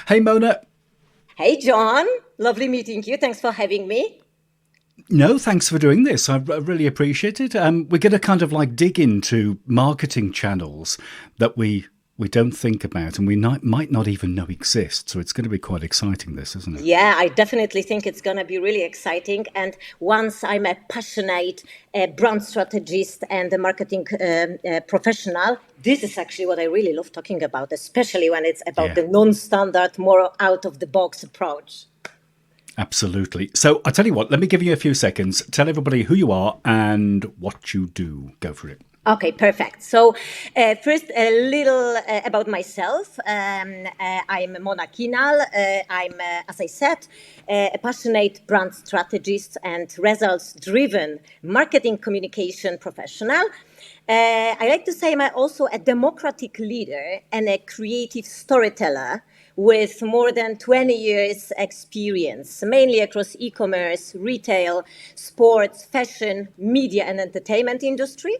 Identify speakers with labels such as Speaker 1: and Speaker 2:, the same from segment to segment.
Speaker 1: Hey, Mona.
Speaker 2: Hey, John. Lovely meeting you. Thanks for having me.
Speaker 1: No, thanks for doing this. I really appreciate it. We're going to kind of like dig into marketing channels that we don't think about and we might not even know exist. So it's going to be quite exciting, this, isn't it?
Speaker 2: Yeah, I definitely think it's going to be really exciting. And once I'm a passionate brand strategist and a marketing professional, this is actually what I really love talking about, especially when it's about
Speaker 1: Yeah,
Speaker 2: the non standard, more out of the box approach.
Speaker 1: absolutely. So I tell you what, let me give you a few seconds. Tell everybody who you are and what you do. Go for it.
Speaker 2: Okay, perfect. So, first, a little about myself. I'm Mona Kinal. As I said, a passionate brand strategist and results driven marketing communication professional. I like to say I'm also a democratic leader and a creative storyteller with more than 20 years experience, mainly across e-commerce, retail, sports, fashion, media, and entertainment industry.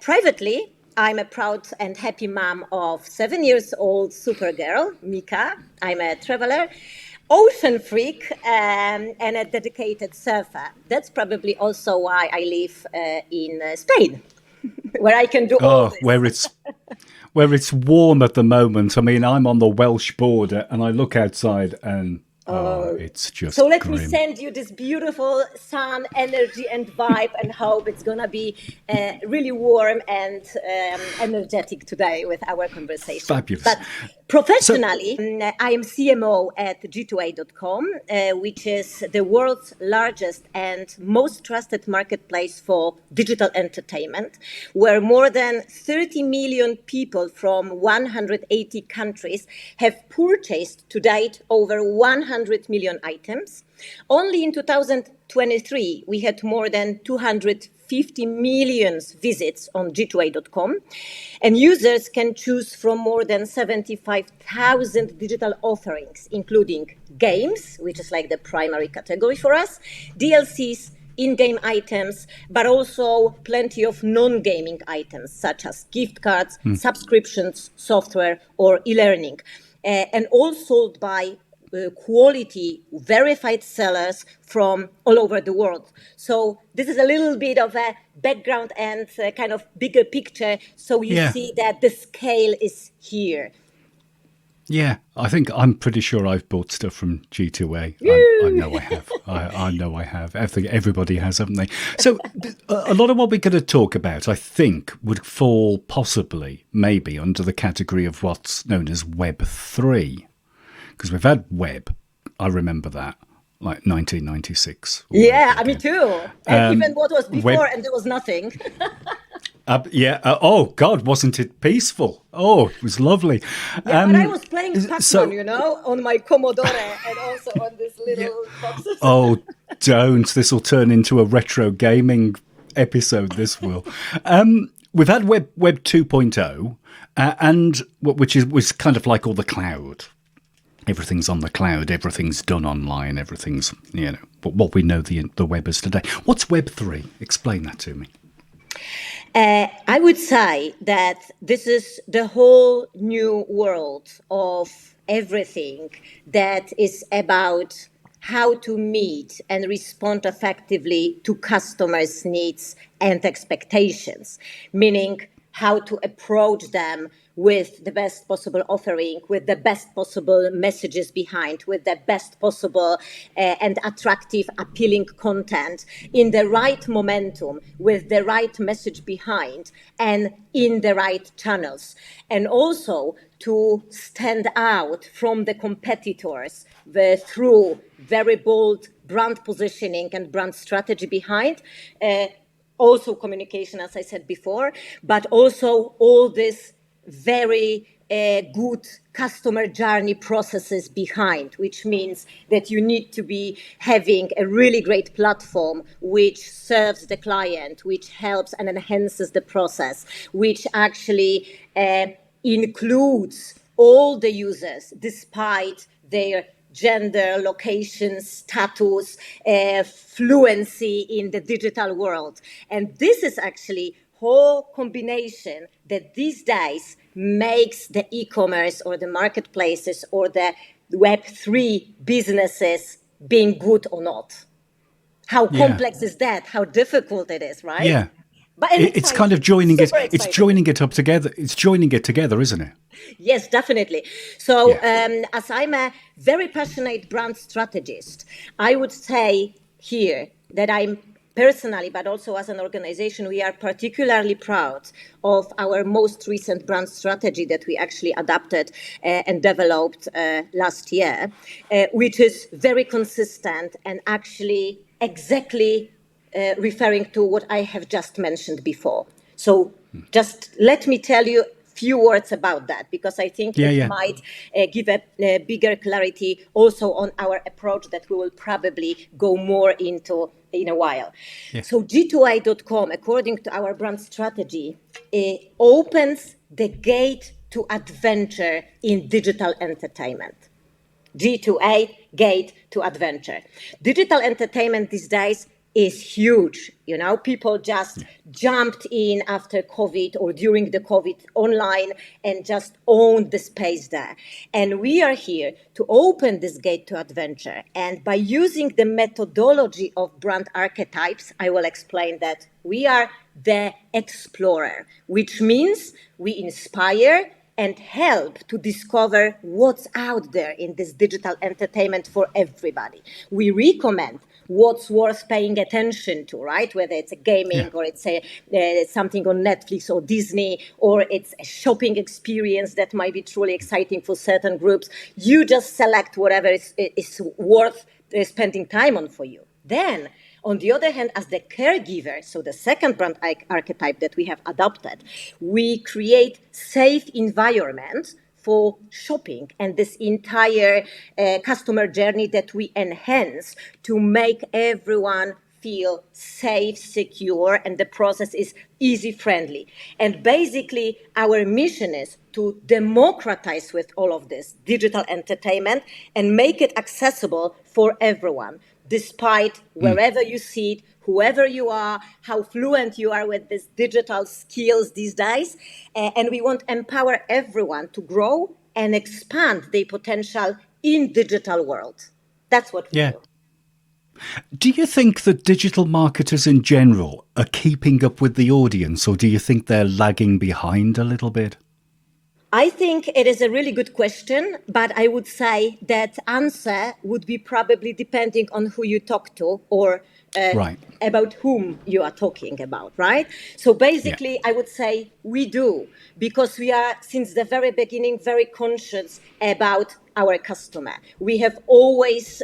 Speaker 2: Privately, I'm a proud and happy mom of 7 years old Supergirl, Mika. I'm a traveler, ocean freak, and a dedicated surfer. That's probably also why I live in Spain, where I can do all
Speaker 1: Oh,
Speaker 2: this.
Speaker 1: where it's warm at the moment. I mean, I'm on the Welsh border and I look outside and it's
Speaker 2: So
Speaker 1: just
Speaker 2: let me
Speaker 1: grim.
Speaker 2: send you this beautiful sun, energy, and vibe, and hope it's gonna be really warm and energetic today with our conversation.
Speaker 1: Fabulous.
Speaker 2: But
Speaker 1: So,
Speaker 2: professionally, I am CMO at G2A.com, which is the world's largest and most trusted marketplace for digital entertainment, where more than 30 million people from 180 countries have purchased to date over 100 million items. Only in 2023, we had more than 250 million visits on G2A.com, and users can choose from more than 75,000 digital offerings, including games, which is like the primary category for us, DLCs, in-game items, but also plenty of non-gaming items such as gift cards, subscriptions, software, or e-learning, and all sold by quality verified sellers from all over the world. So this is a little bit of a background and kind of bigger picture. So you
Speaker 1: yeah,
Speaker 2: see that the scale is here.
Speaker 1: yeah. I think I'm pretty sure I've bought stuff from G2A. I know I have. I know I have. I think everybody has, haven't they? So a lot of what we're going to talk about, I think, would fall possibly, maybe, under the category of what's known as Web3. Because we've had web, I remember that, like 1996 all over
Speaker 2: Yeah, me
Speaker 1: again.
Speaker 2: too. And even what was before,
Speaker 1: Web,
Speaker 2: and there was nothing.
Speaker 1: yeah. Oh God, wasn't it peaceful? Oh, it was lovely.
Speaker 2: Yeah, but I was playing Pac-Man,
Speaker 1: So
Speaker 2: on my Commodore and also on these
Speaker 1: yeah.
Speaker 2: little boxes.
Speaker 1: Oh, don't! This will turn into a retro gaming episode. This will. We've had Web 2.0, and which was kind of like all the cloud. Everything's on the cloud. Everything's done online. Everything's what we know the web is today. What's Web 3? Explain that to me.
Speaker 2: I would say that this is the whole new world of everything that is about how to meet and respond effectively to customers' needs and expectations, meaning how to approach them with the best possible offering, with the best possible messages behind, with the best possible and attractive, appealing content in the right momentum, with the right message behind, and in the right channels. And also to stand out from the competitors through very bold brand positioning and brand strategy behind. Also communication, as I said before, but also all this very good customer journey processes behind, which means that you need to be having a really great platform which serves the client, which helps and enhances the process, which actually includes all the users despite their gender, location, status, fluency in the digital world. And this is actually whole combination that these days makes the e-commerce or the marketplaces or the Web3 businesses being good or not. How
Speaker 1: Yeah.
Speaker 2: complex is that? How difficult it is, right?
Speaker 1: Yeah.
Speaker 2: But and
Speaker 1: It's kind of
Speaker 2: exciting,
Speaker 1: joining it.
Speaker 2: super
Speaker 1: It's
Speaker 2: exciting.
Speaker 1: joining it up together. It's joining it together, isn't it?
Speaker 2: Yes, definitely. So,
Speaker 1: Yeah.
Speaker 2: as I'm a very passionate brand strategist, I would say here that I'm personally, but also as an organization, we are particularly proud of our most recent brand strategy that we actually adapted and developed last year, which is very consistent and actually exactly referring to what I have just mentioned before. So just let me tell you few words about that, because I think
Speaker 1: Yeah.
Speaker 2: it
Speaker 1: Yeah.
Speaker 2: might give a bigger clarity also on our approach that we will probably go more into in a while.
Speaker 1: Yeah.
Speaker 2: So G2I.com, according to our brand strategy, opens the gate to adventure in digital entertainment. G2A, Gate to Adventure. Digital entertainment these days is huge. You know, people just jumped in after COVID or during the COVID online and just owned the space there. And we are here to open this gate to adventure. And by using the methodology of brand archetypes, I will explain that we are the explorer, which means we inspire and help to discover what's out there in this digital entertainment for everybody. We recommend what's worth paying attention to, right? Whether it's a
Speaker 1: Yeah.
Speaker 2: gaming or it's something on Netflix or Disney, or it's a shopping experience that might be truly exciting for certain groups. You just select whatever is worth spending time on for you. Then, on the other hand, as the caregiver, so the second brand archetype that we have adopted, we create safe environments for shopping and this entire customer journey that we enhance to make everyone feel safe, secure, and the process is easy friendly. And basically, our mission is to democratize with all of this digital entertainment and make it accessible for everyone, despite wherever you see it, whoever you are, how fluent you are with these digital skills these days. And we want to empower everyone to grow and expand their potential in digital world. That's what we
Speaker 1: Yeah.
Speaker 2: do.
Speaker 1: Do you think that digital marketers in general are keeping up with the audience, or do you think they're lagging behind a little bit?
Speaker 2: I think it is a really good question, but I would say that answer would be probably depending on who you talk to or uh,
Speaker 1: Right.
Speaker 2: about whom you are talking about, right? So
Speaker 1: Yeah.
Speaker 2: basically, I would say we do, because we are, since the very beginning, very conscious about our customer. We have always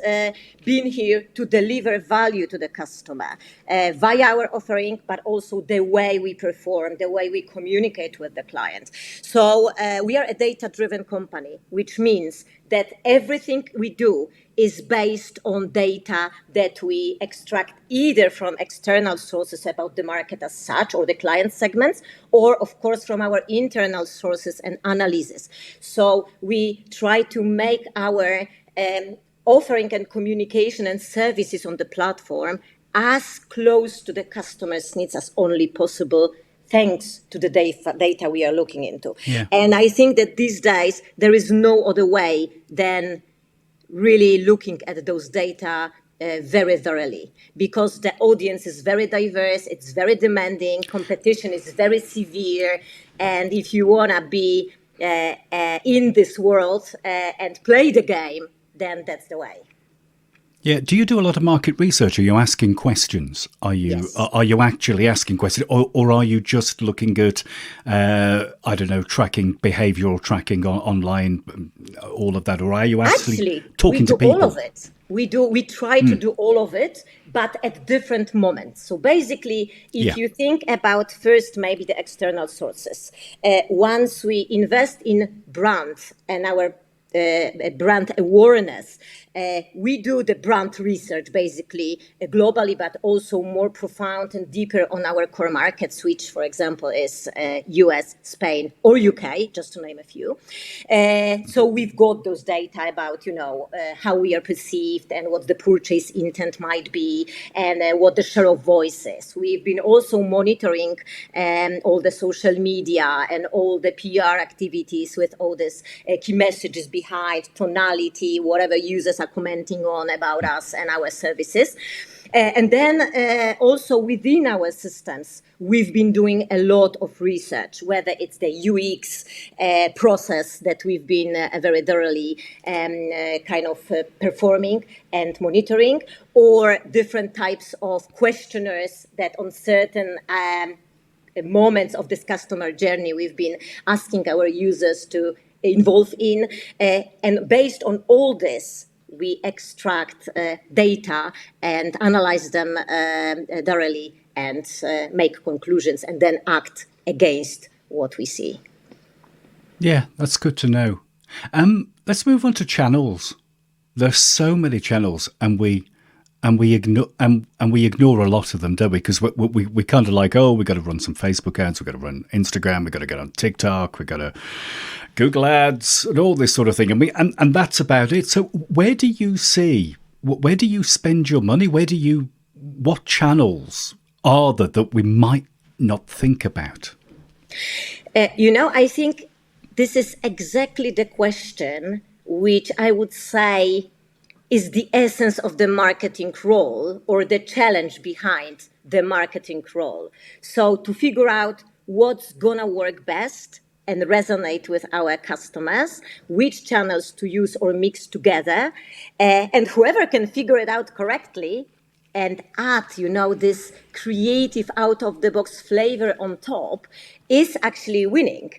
Speaker 2: been here to deliver value to the customer via our offering, but also the way we perform, the way we communicate with the client. So we are a data-driven company, which means that everything we do is based on data that we extract either from external sources about the market as such or the client segments, or of course from our internal sources and analysis. So we try to make our offering and communication and services on the platform as close to the customer's needs as only possible, thanks to the data we are looking into.
Speaker 1: Yeah.
Speaker 2: And I think that these days there is no other way than really looking at those data very thoroughly, because the audience is very diverse, it's very demanding, competition is very severe, and if you want to be in this world and play the game, then that's the way.
Speaker 1: Yeah. Do you do a lot of market research? Are you asking questions?
Speaker 2: Yes.
Speaker 1: Are you actually asking questions, or are you just looking at I don't know, tracking behavioural tracking online, all of that, or are you actually
Speaker 2: Actually, we
Speaker 1: talking
Speaker 2: do
Speaker 1: to
Speaker 2: all of
Speaker 1: people?
Speaker 2: it. We try to do all of it, but at different moments. So basically, if
Speaker 1: Yeah.
Speaker 2: you think about first maybe the external sources, once we invest in brand and our brand awareness, We do the brand research basically globally, but also more profound and deeper on our core markets, which, for example, is US, Spain, or UK, just to name a few. So we've got those data about, how we are perceived and what the purchase intent might be and what the share of voice is. We've been also monitoring all the social media and all the PR activities with all these key messages behind, tonality, whatever users are commenting on about us and our services. And then also within our systems, we've been doing a lot of research, whether it's the UX process that we've been very thoroughly performing and monitoring, or different types of questionnaires that on certain moments of this customer journey we've been asking our users to involve in. And based on all this, we extract data and analyze them thoroughly and make conclusions and then act against what we see.
Speaker 1: Yeah, that's good to know. Let's move on to channels. There's so many channels, and we ignore we ignore a lot of them, don't we? Because we kind of like, oh, we got to run some Facebook ads, we got to run Instagram, we got to get on TikTok, we got to Google Ads, and all this sort of thing, and that's about it. So where do you spend your money? What channels are there that we might not think about?
Speaker 2: I think this is exactly the question which I would say is the essence of the marketing role, or the challenge behind the marketing role. So to figure out what's gonna work best and resonate with our customers, which channels to use or mix together, and whoever can figure it out correctly and add, this creative out-of-the-box flavor on top is actually winning.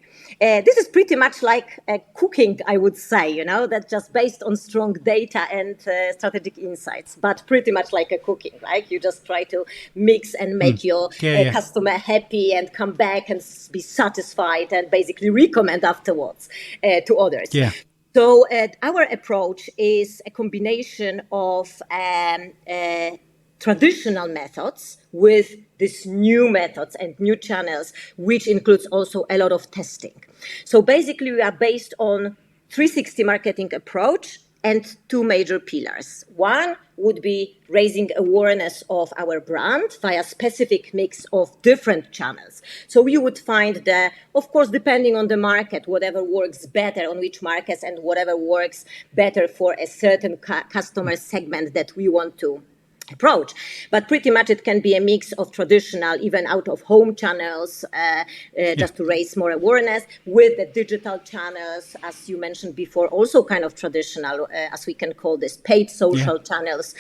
Speaker 2: This is pretty much like cooking, I would say, that's just based on strong data and strategic insights, but pretty much like a cooking, right? You just try to mix and make your customer happy and come back and be satisfied and basically recommend afterwards to others.
Speaker 1: Yeah.
Speaker 2: So our approach is a combination of traditional methods with these new methods and new channels, which includes also a lot of testing. So basically, we are based on 360 marketing approach and two major pillars. One would be raising awareness of our brand via specific mix of different channels. So you would find that, of course, depending on the market, whatever works better on which markets and whatever works better for a certain customer segment that we want to approach. But pretty much it can be a mix of traditional, even out-of-home channels, just to raise more awareness, with the digital channels, as you mentioned before, also kind of traditional, as we can call this, paid social channels,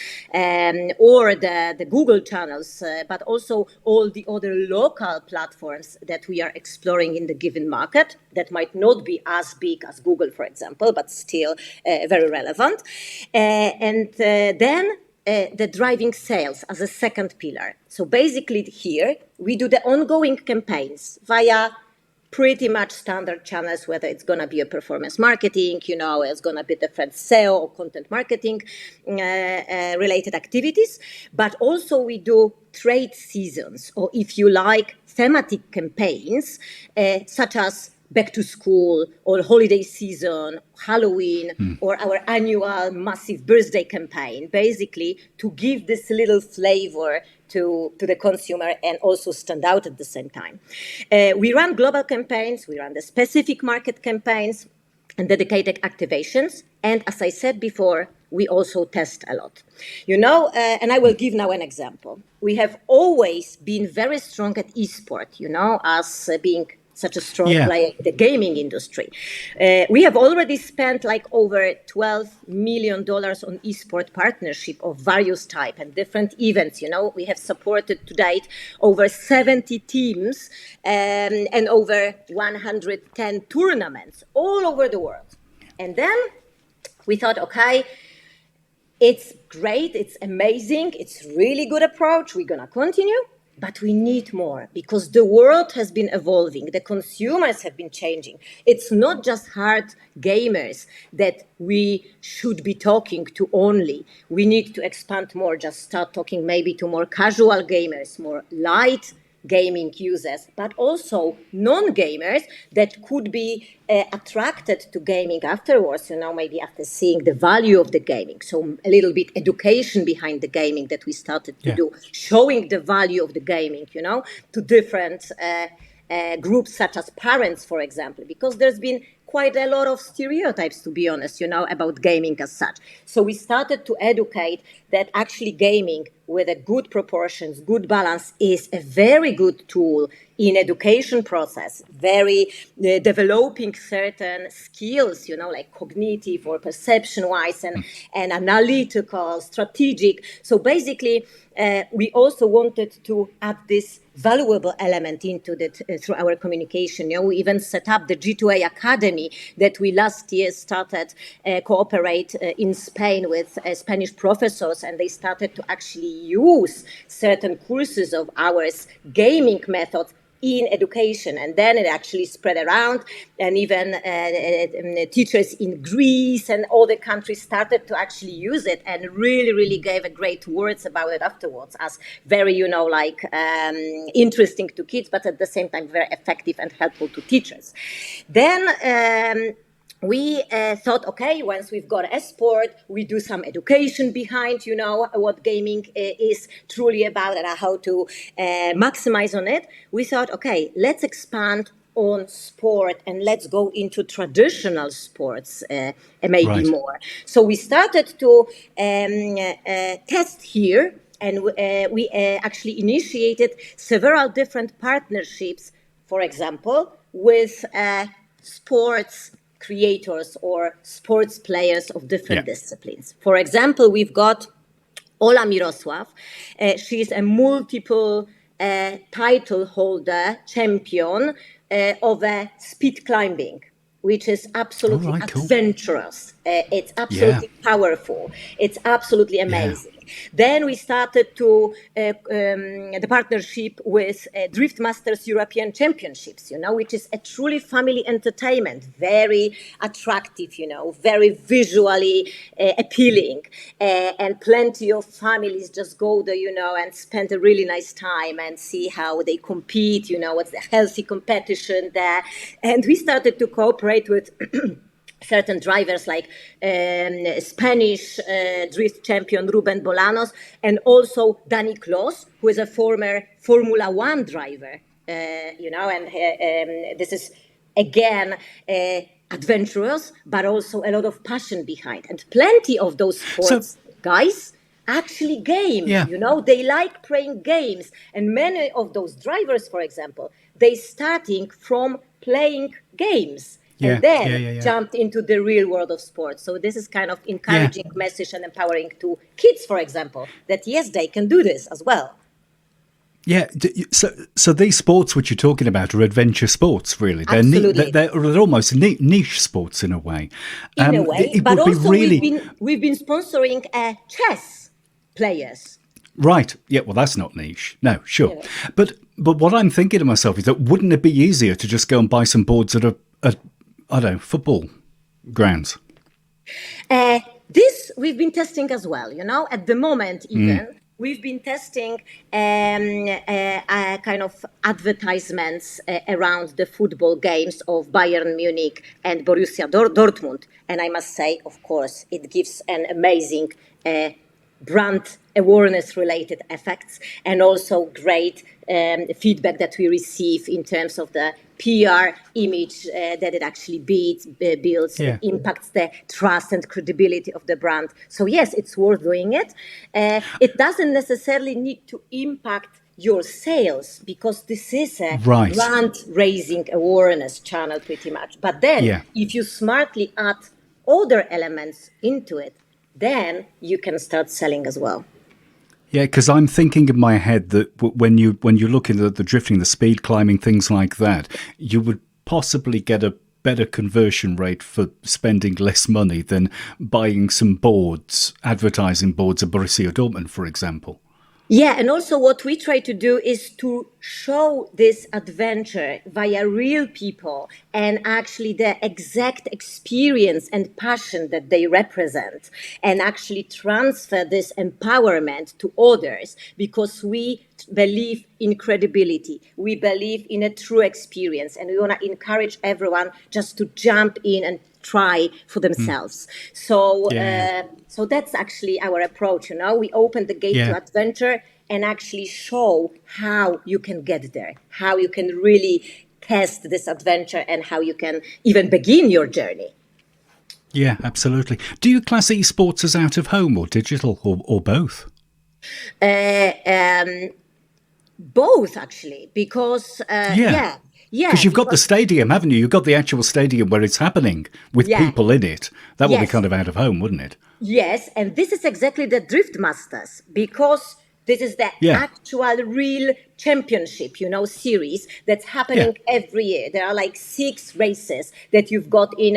Speaker 2: or the Google channels, but also all the other local platforms that we are exploring in the given market that might not be as big as Google, for example, but still very relevant. Then the driving sales as a second pillar. So basically here, we do the ongoing campaigns via pretty much standard channels, whether it's going to be a performance marketing, it's going to be different SEO or content marketing related activities. But also we do trade seasons, or if you like, thematic campaigns, such as back to school or holiday season, Halloween, or our annual massive birthday campaign, basically to give this little flavor to the consumer and also stand out at the same time. We run global campaigns, we run the specific market campaigns and dedicated activations. And as I said before, we also test a lot. And I will give now an example. We have always been very strong at esport, as being such a strong player in the gaming industry. We have already spent like over $12 million on esport partnership of various type and different events. We have supported to date over 70 teams and over 110 tournaments all over the world. And then we thought, okay, it's great, it's amazing, it's really good approach, we're gonna continue. But we need more because the world has been evolving. The consumers have been changing. It's not just hard gamers that we should be talking to only. We need to expand more, just start talking maybe to more casual gamers, more light gaming users, but also non-gamers that could be attracted to gaming afterwards, maybe after seeing the value of the gaming. So a little bit education behind the gaming that we started to do, showing the value of the gaming, to different groups such as parents, for example, because there's been quite a lot of stereotypes, to be honest, about gaming as such. So we started to educate that actually gaming with a good proportions, good balance is a very good tool in education process, very developing certain skills, like cognitive or perception-wise and analytical, strategic. So basically, we also wanted to add this valuable element into that through our communication. We even set up the G2A Academy that we last year started cooperate in Spain with Spanish professors, and they started to actually use certain courses of ours, gaming methods in education, and then it actually spread around, and even teachers in Greece and other countries started to actually use it and really gave a great words about it afterwards as very, interesting to kids, but at the same time very effective and helpful to teachers. Then we thought, okay, once we've got a sport, we do some education behind, what gaming is truly about and how to maximize on it. We thought, okay, let's expand on sport and let's go into traditional sports maybe more. So we started to test here, and we actually initiated several different partnerships, for example, with sports creators or sports players of different disciplines. For example, we've got Ola Miroslav. She's a multiple title holder, champion of speed climbing, which is absolutely adventurous. It's absolutely powerful. It's absolutely amazing. Then we started to the partnership with Drift Masters European Championships, which is a truly family entertainment, very attractive, very visually appealing, and plenty of families just go there, and spend a really nice time and see how they compete, what's the healthy competition there. And we started to cooperate with certain drivers like Spanish drift champion Ruben Bolanos, and also Dani Clos, who is a former Formula One driver, and this is, again, adventurous, but also a lot of passion behind. And plenty of those sports guys actually game, they like playing games. And many of those drivers, for example, they starting from playing games. And then jumped into the real world of sports. So this is kind of encouraging message and empowering to kids, for example, that yes, they can do this as well.
Speaker 1: Yeah, so these sports which you're talking about are adventure sports, really.
Speaker 2: Absolutely.
Speaker 1: They're almost niche sports in a way.
Speaker 2: In a way, but also we've been sponsoring chess players.
Speaker 1: Right. Yeah. Well, that's not niche. No. Sure. Yeah. But what I'm thinking to myself is that wouldn't it be easier to just go and buy some boards at I don't know, football grounds?
Speaker 2: This we've been testing as well, at the moment even. We've been testing kind of advertisements around the football games of Bayern Munich and Borussia Dortmund. And I must say, of course, it gives an amazing brand awareness related effects, and also great feedback that we receive in terms of the PR image that it actually builds, impacts the trust and credibility of the brand. So yes, it's worth doing it. It doesn't necessarily need to impact your sales, because this is a brand raising awareness channel pretty much. But then if you smartly add other elements into it, then you can start selling as well.
Speaker 1: Yeah, because I'm thinking in my head that when you look into the drifting, the speed climbing, things like that, you would possibly get a better conversion rate for spending less money than buying some boards, advertising boards at Borussia Dortmund, for example.
Speaker 2: Yeah, and also what we try to do is to show this adventure via real people and actually the exact experience and passion that they represent, and actually transfer this empowerment to others, because we believe in credibility. We believe in a true experience, and we want to encourage everyone just to jump in and try for themselves. So,
Speaker 1: Yeah.
Speaker 2: so that's actually our approach. You know, we open the gate to
Speaker 1: Yeah.
Speaker 2: adventure and actually show how you can get there, how you can really test this adventure, and how you can even begin your journey.
Speaker 1: Yeah, absolutely. Do you class esports as out of home or digital or both?
Speaker 2: Uh, um, Both actually, because
Speaker 1: Yeah.
Speaker 2: yeah,
Speaker 1: Because you've got the
Speaker 2: because
Speaker 1: stadium, haven't you? You've got the actual stadium where it's happening with
Speaker 2: yeah,
Speaker 1: people in it. That would be
Speaker 2: yes.
Speaker 1: kind of out of home, wouldn't it?
Speaker 2: Yes, and this is exactly the Drift Masters, because this is the
Speaker 1: Yeah.
Speaker 2: actual real championship, you know, series that's
Speaker 1: Yeah.
Speaker 2: happening every year. There are like 6 races that you've got in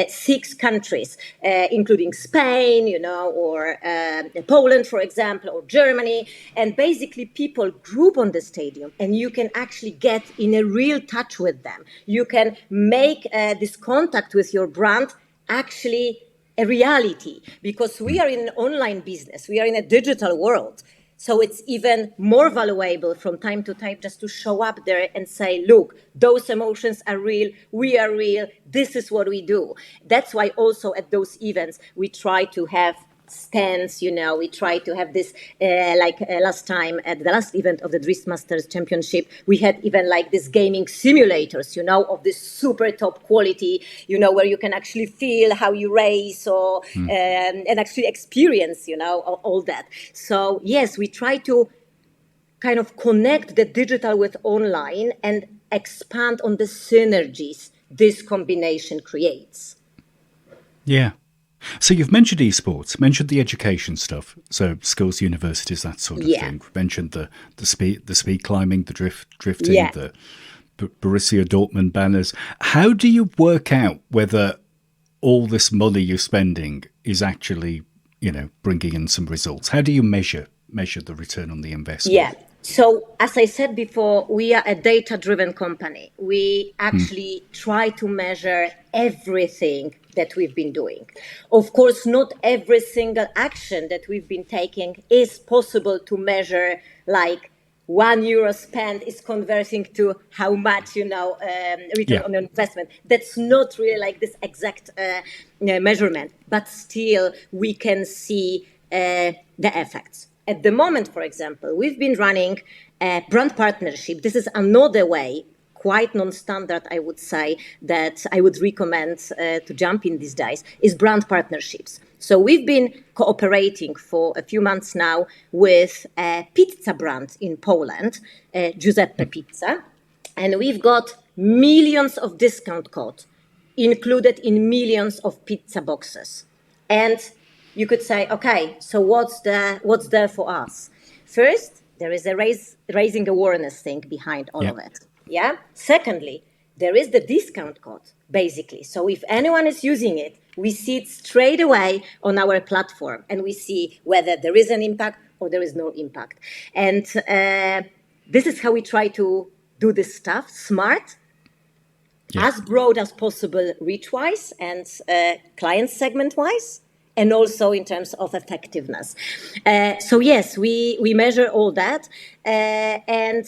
Speaker 2: 6 countries, including Spain, you know, or Poland, for example, or Germany. And basically, people group on the stadium, and you can actually get in a real touch with them. You can make this contact with your brand actually a reality, because we are in an online business, we are in a digital world. So it's even more valuable from time to time just to show up there and say, look, those emotions are real, we are real, this is what we do. That's why also at those events we try to have stands, you know, we try to have this last time at the last event of the Drift Masters Championship, we had even like this gaming simulators, you know, of this super top quality, you know, where you can actually feel how you race, or and actually experience, you know, all that. So yes, we try to kind of connect the digital with online and expand on the synergies this combination creates.
Speaker 1: Yeah. So you've mentioned esports, mentioned the education stuff, so schools, universities, that sort of
Speaker 2: Yeah,
Speaker 1: thing. Mentioned the speed climbing, the drifting,
Speaker 2: yeah.
Speaker 1: the Borussia Dortmund banners. How do you work out whether all this money you're spending is actually, bringing in some results? How do you measure the return on the investment?
Speaker 2: Yeah. So, as I said before, we are a data driven company. We actually try to measure everything that we've been doing. Of course, not every single action that we've been taking is possible to measure, like €1 spent is converting to how much, return
Speaker 1: Yeah,
Speaker 2: on investment. That's not really like this exact measurement, but still we can see the effects. At the moment, for example, we've been running a brand partnership. This is another way, quite non-standard, I would say, that I would recommend to jump in these days, is brand partnerships. So we've been cooperating for a few months now with a pizza brand in Poland, Giuseppe Pizza, and we've got millions of discount codes included in millions of pizza boxes. And you could say, okay, so what's there for us? First, there is a raising awareness thing behind all
Speaker 1: yeah,
Speaker 2: of it. Yeah. Secondly, there is the discount code, basically. So if anyone is using it, we see it straight away on our platform, and we see whether there is an impact or there is no impact. And this is how we try to do this stuff smart,
Speaker 1: yeah,
Speaker 2: as broad as possible, reach wise and client segment wise, and also in terms of effectiveness. So yes, we measure all that, and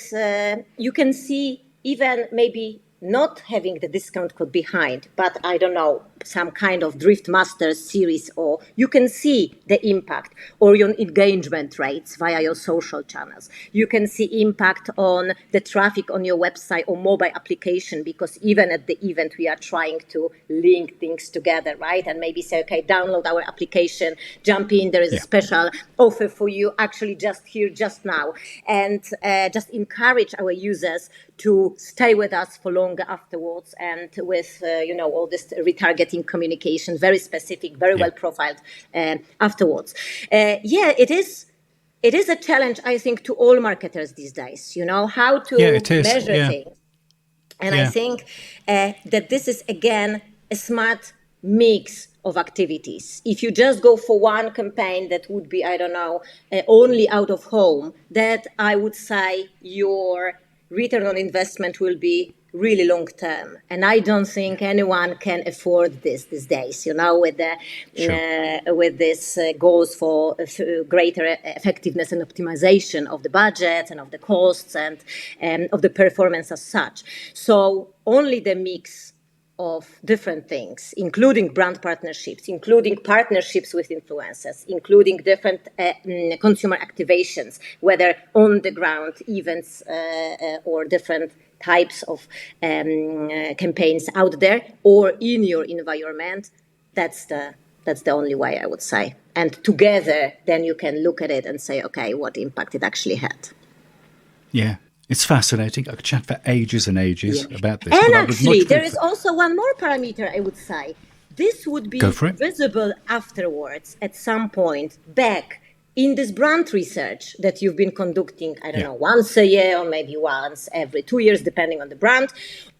Speaker 2: you can see even maybe not having the discount code behind, but I don't know, some kind of Drift Masters series, or you can see the impact or your engagement rates via your social channels. You can see impact on the traffic on your website or mobile application, because even at the event we are trying to link things together, right? And maybe say, okay, download our application, jump in, there is a
Speaker 1: yeah,
Speaker 2: special offer for you actually just here, just now. And just encourage our users to stay with us for longer afterwards, and with all this retargeting communication, very specific, very
Speaker 1: yeah,
Speaker 2: well profiled afterwards. Yeah, it is a challenge, I think, to all marketers these days, how
Speaker 1: yeah.
Speaker 2: to
Speaker 1: It is.
Speaker 2: measure
Speaker 1: Yeah,
Speaker 2: things. And I
Speaker 1: yeah,
Speaker 2: think that this is, again, a smart mix of activities. If you just go for one campaign that would be, I don't know, only out of home, that I would say your return on investment will be really long term. And I don't think anyone can afford this these days, with the with this goals for greater effectiveness and optimization of the budget and of the costs and of the performance as such. So only the mix of different things, including brand partnerships, including partnerships with influencers, including different consumer activations, whether on the ground events or different types of campaigns out there or in your environment. That's the only way, I would say. And together, then you can look at it and say, okay, what impact it actually had.
Speaker 1: Yeah. It's fascinating. I could chat for ages and ages about this.
Speaker 2: And actually, there is also one more parameter, I would say. This would be visible afterwards at some point back in this brand research that you've been conducting, I don't know, once a year or maybe once every 2 years, depending on the brand,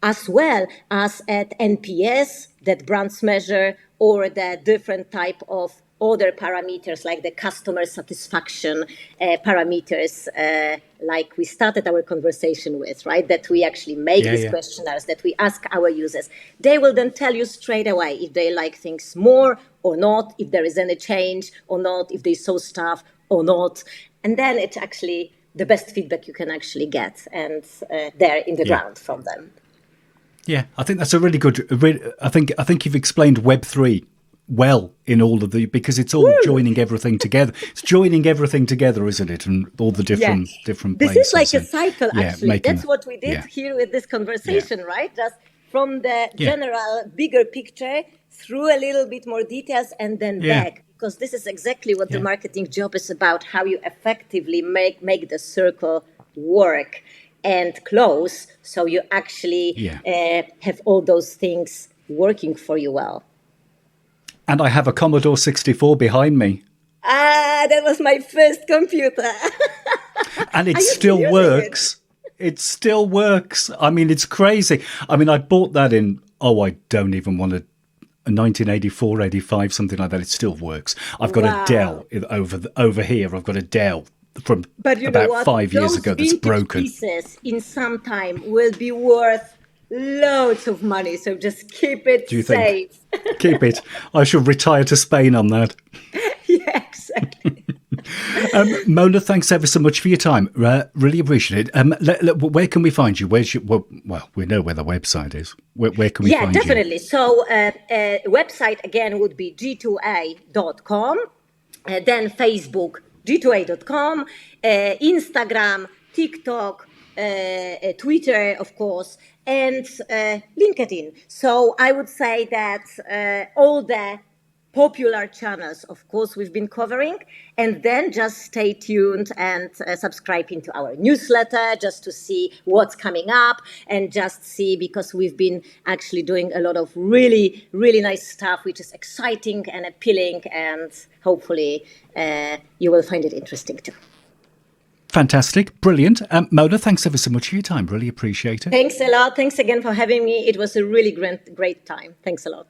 Speaker 2: as well as at NPS, that brands measure, or the different type of other parameters like the customer satisfaction parameters, like we started our conversation with, right? That we actually make these questionnaires, that we ask our users. They will then tell you straight away if they like things more or not, if there is any change or not, if they saw stuff or not. And then it's actually the best feedback you can actually get and there in the ground from them.
Speaker 1: Yeah, I think that's a really good. I think you've explained Web3 well in all of the, because it's all joining everything together. It's joining everything together, isn't it? And all the different places.
Speaker 2: This is like a cycle, actually. That's what we did here with this conversation, right? Just from the general bigger picture through a little bit more details and then back. Because this is exactly what the marketing job is about, how you effectively make the circle work and close, so you actually have all those things working for you well.
Speaker 1: And I have a Commodore 64 behind me.
Speaker 2: That was my first computer.
Speaker 1: And it still works. It still works. I mean, it's crazy. I mean, I bought that in, I don't even want to, 1984, 85, something like that. It still works. I've got a Dell over here. I've got a Dell from about 5 years ago that's broken.
Speaker 2: Pieces in some time will be worth loads of money, so just keep it safe.
Speaker 1: Keep it. I shall retire to Spain on that.
Speaker 2: Yeah, exactly.
Speaker 1: Mona, thanks ever so much for your time. Really appreciate it. Where can we find you? Where's your, well, we know where the website is. Where can we find you? Yeah,
Speaker 2: definitely. So website again would be g2a.com, then Facebook, g2a.com, Instagram, TikTok, Twitter, of course, and LinkedIn. So I would say that all the popular channels, of course, we've been covering, and then just stay tuned and subscribe into our newsletter just to see what's coming up and just see, because we've been actually doing a lot of really, really nice stuff, which is exciting and appealing, and hopefully you will find it interesting too.
Speaker 1: Fantastic. Brilliant. Mona, thanks ever so much for your time. Really appreciate it.
Speaker 2: Thanks a lot. Thanks again for having me. It was a really great time. Thanks a lot.